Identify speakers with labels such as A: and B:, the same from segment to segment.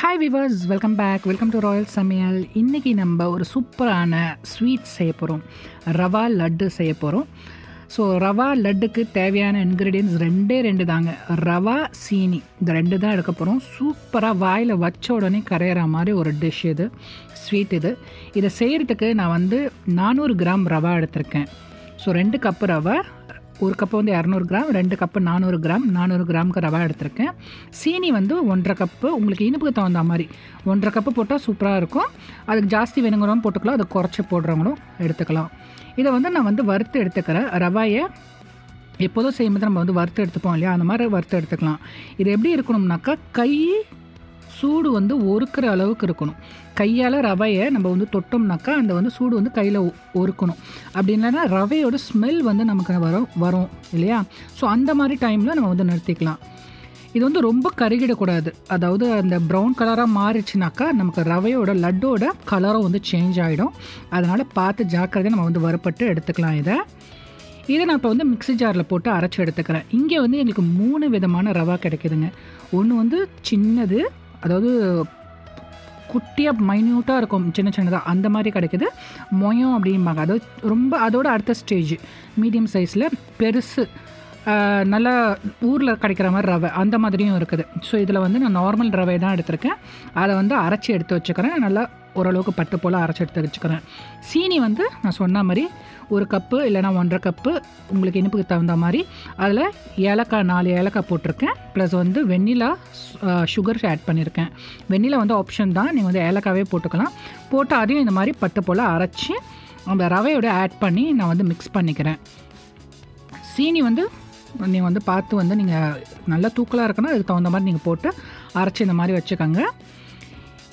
A: Hi viewers, welcome back. Welcome to royal சமையல். இன்றைக்கி நம்ம ஒரு சூப்பரான ஸ்வீட் செய்ய போகிறோம். ரவா லட்டு செய்ய போகிறோம். ஸோ ரவா லட்டுக்கு தேவையான இன்க்ரீடியன்ட்ஸ் ரெண்டு தாங்க. ரவா, சீனி, இந்த ரெண்டு தான் எடுக்க போகிறோம். சூப்பராக வாயில் வச்ச உடனே கரையிற மாதிரி ஒரு டிஷ் இது, ஸ்வீட் இது. இதை செய்கிறதுக்கு நான் 400 கிராம் ரவா எடுத்திருக்கேன். ஸோ 2 கப்பு ரவை, ஒரு கப்பு 200 கிராம், 2 கப்பு 400 கிராம், 400 கிராமுக்கு ரவா எடுத்திருக்கேன். சீனி 1.5 கப்பு, உங்களுக்கு இனிப்புக்கு தகுந்த மாதிரி 1.5 கப்பு போட்டால் சூப்பராக இருக்கும். அதுக்கு ஜாஸ்தி வேணுங்கிறவங்க போட்டுக்கலாம், அதை குறைச்சி போடுறவங்களும் எடுத்துக்கலாம். இதை நான் வறுத்து எடுத்துக்கிறேன். ரவாயை எப்போதும் செய்யும்போது நம்ம வறுத்து எடுத்துப்போம் இல்லையா, அந்த மாதிரி வறுத்து எடுத்துக்கலாம். இது எப்படி இருக்கணும்னாக்கா, கை சூடு ஒருக்கிற அளவுக்கு இருக்கணும். கையால் ரவையை நம்ம தொட்டோம்னாக்கா அந்த சூடு கையில் ஒருக்கணும். அப்படி இல்லைன்னா ரவையோட ஸ்மெல் நமக்கு வரும் இல்லையா. ஸோ அந்த மாதிரி டைமில் நம்ம நிறுத்திக்கலாம். இது ரொம்ப கருகிடக்கூடாது. அதாவது அந்த ப்ரௌன் கலராக மாறிச்சுனாக்கா நமக்கு ரவையோட லட்டோட கலரும் சேஞ்ச் ஆகிடும். அதனால் பார்த்து ஜாக்கிரதையாக நம்ம வறுப்பட்டு எடுத்துக்கலாம். இதை நான் இப்போ மிக்ஸி ஜாரில் போட்டு அரைச்சி எடுத்துக்கிறேன். இங்கே எங்களுக்கு 3 விதமான ரவா கிடைக்குதுங்க. ஒன்று சின்னது, அதாவது குட்டியாக மைன்யூட்டாக இருக்கும், சின்னதாக அந்த மாதிரி கிடைக்குது. மொயம் அப்படிம்பாங்க. அதாவது ரொம்ப அதோட அடுத்த ஸ்டேஜ் மீடியம் சைஸில் பெருசு, நல்லா ஊரில் கிடைக்கிற மாதிரி ரவை அந்த மாதிரியும் இருக்குது. ஸோ இதில் நான் நார்மல் ரவை தான் எடுத்திருக்கேன். அதை அரைச்சி எடுத்து வச்சுக்கிறேன். நல்லா ஓரளவுக்கு பட்டு போல் அரைச்சி எடுத்து வச்சுக்கிறேன். சீனி நான் சொன்ன மாதிரி 1 கப்பு இல்லைனா 1.5 கப்பு, உங்களுக்கு இனிப்புக்கு தகுந்த மாதிரி. அதில் ஏலக்காய் 4 ஏலக்காய் போட்டிருக்கேன். ப்ளஸ் வெண்ணிலா சுகர் ஆட் பண்ணியிருக்கேன். வெண்ணிலா ஆப்ஷன் தான், நீங்கள் ஏலக்காவே போட்டுக்கலாம். போட்டு அதையும் இந்த மாதிரி பட்டு போல் அரைச்சி அந்த ரவையோட ஆட் பண்ணி நான் மிக்ஸ் பண்ணிக்கிறேன். சீனி நீங்கள் பார்த்து நீங்கள் நல்லா தூக்கலாக இருக்கணும், அதுக்கு தகுந்த மாதிரி நீங்கள் போட்டு அரைச்சி இந்த மாதிரி வச்சுக்கோங்க.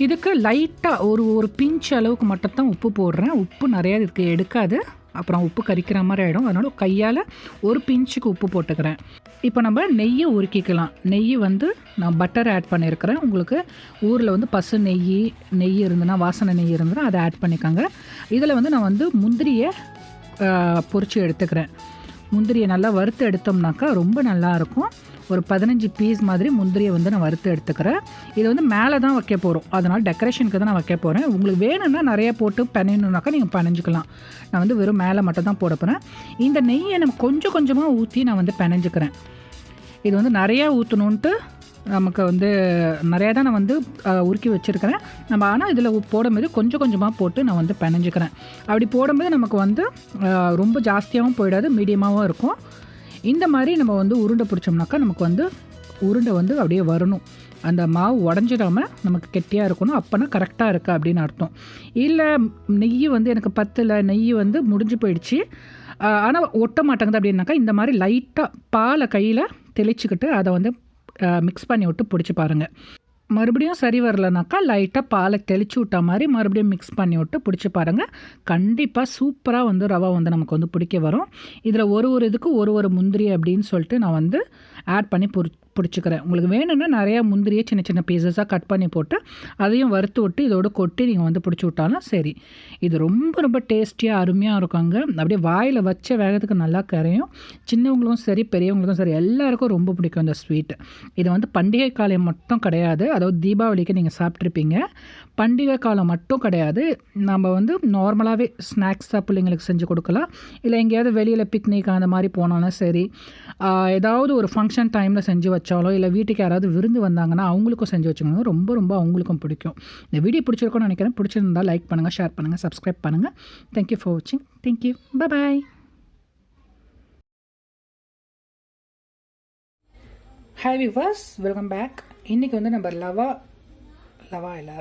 A: இதுக்கு லைட்டாக ஒரு பிஞ்ச் அளவுக்கு மட்டும்தான் உப்பு போடுறேன். உப்பு நிறையா இதுக்கு எடுக்காது, அப்புறம் உப்பு கரிக்கிற மாதிரி ஆகிடும். அதனால் கையால் ஒரு பிஞ்சுக்கு உப்பு போட்டுக்கிறேன். இப்போ நம்ம நெய்யை உருக்கிக்கலாம். நெய் நான் பட்டர் ஆட் பண்ணியிருக்கிறேன். உங்களுக்கு ஊரில் பசு நெய் இருந்ததுன்னா, வாசனை நெய் இருந்ததுன்னா அதை ஆட் பண்ணிக்கோங்க. இதில் நான் முந்திரியை பொரித்து எடுத்துக்கிறேன். முந்திரியை நல்லா வறுத்து எடுத்தோம்னாக்கா ரொம்ப நல்லாயிருக்கும். ஒரு 15 பீஸ் மாதிரி முந்திரியை நான் வறுத்து எடுத்துக்கிறேன். இது மேலே தான் வைக்க போகிறோம், அதனால் டெக்கரேஷனுக்கு தான் நான் வைக்க போகிறேன். உங்களுக்கு வேணும்னா நிறைய போட்டு பிணையணுன்னாக்கா நீங்கள் பிணைஞ்சிக்கலாம். நான் வெறும் மேலே மட்டும் தான் போட போகிறேன். இந்த நெய்யை நம்ம கொஞ்சம் கொஞ்சமாக ஊற்றி நான் பிணைஞ்சிக்கிறேன். இது நிறையா ஊற்றணுன்ட்டு நமக்கு நிறையா தான் நான் உருக்கி வச்சுருக்கிறேன். நம்ம ஆனால் இதில் போடும்போது கொஞ்சம் கொஞ்சமாக போட்டு நான் பிணைஞ்சிக்கிறேன். அப்படி போடும்போது நமக்கு ரொம்ப ஜாஸ்தியாகவும் போயிடாது, மீடியமாகவும் இருக்கும். இந்த மாதிரி நம்ம உருண்டை பிடிச்சோம்னாக்கா நமக்கு உருண்டை அப்படியே வரணும். அந்த மாவு உடஞ்சிடாமல் நமக்கு கெட்டியாக இருக்கணும். அப்போனா கரெக்டாக இருக்கா அப்படின்னு அர்த்தம். இல்லை நெய் எனக்கு பத்தில் நெய் முடிஞ்சு போயிடுச்சு, ஆனால் ஒட்ட மாட்டேங்குது அப்படின்னாக்கா இந்த மாதிரி லைட்டாக பாலை கையில் தெளிச்சுக்கிட்டு அதை மிக்ஸ் பண்ணி விட்டு பிடிச்சி பாருங்கள். மறுபடியும் சரி வரலனாக்கா லைட்டாக பாலை தெளிச்சு விட்ட மாதிரி மறுபடியும் மிக்ஸ் பண்ணி விட்டு பிடிச்சி பாருங்கள். கண்டிப்பாக சூப்பராக ரவா நமக்கு பிடிக்க வரும். இதில் ஒரு இதுக்கு ஒரு முந்திரி அப்படின்னு சொல்லிட்டு நான் ஆட் பண்ணி பிடிச்சிக்கிறேன். உங்களுக்கு வேணும்னா நிறையா முந்திரியை சின்ன சின்ன பீசஸாக கட் பண்ணி போட்டு அதையும் வறுத்து விட்டு இதோடு கொட்டி நீங்கள் பிடிச்சி விட்டாலும் சரி. இது ரொம்ப ரொம்ப டேஸ்டியாக அருமையாக இருக்குங்க. அப்படியே வாயில் வச்ச வேகத்துக்கு நல்லா கரையும். சின்னவங்களும் சரி பெரியவங்களுக்கும் சரி எல்லாருக்கும் ரொம்ப பிடிக்கும் இந்த ஸ்வீட். இது பண்டிகை காலம் மட்டும் கிடையாது, அதாவது தீபாவளிக்கு நீங்கள் சாப்பிட்ருப்பீங்க. பண்டிகை காலம் மட்டும் கிடையாது, நம்ம நார்மலாகவே ஸ்நாக்ஸாக பிள்ளைங்களுக்கு செஞ்சு கொடுக்கலாம். இல்லை எங்கேயாவது வெளியில் பிக்னிக் அந்த மாதிரி போனாலும் சரி, ஏதாவது ஒரு ஃபங்க்ஷன் டைமில் செஞ்சு வச்சாலோ, இல்லை வீட்டுக்கு யாராவது விருந்து வந்தாங்கன்னா அவங்களுக்கும் செஞ்சு வச்சுக்கோங்க. ரொம்ப ரொம்ப அவங்களுக்கும் பிடிக்கும். இந்த வீடியோ பிடிச்சிருக்கோன்னு நினைக்கிறேன். பிடிச்சிருந்தால் லைக் பண்ணுங்கள், ஷேர் பண்ணுங்கள், சப்ஸ்கிரைப் பண்ணுங்கள். தேங்க்யூ ஃபார் வாட்சிங். Thank you, bye. Hi viewers, welcome back. இன்றைக்கி நம்ம லவா இல்லை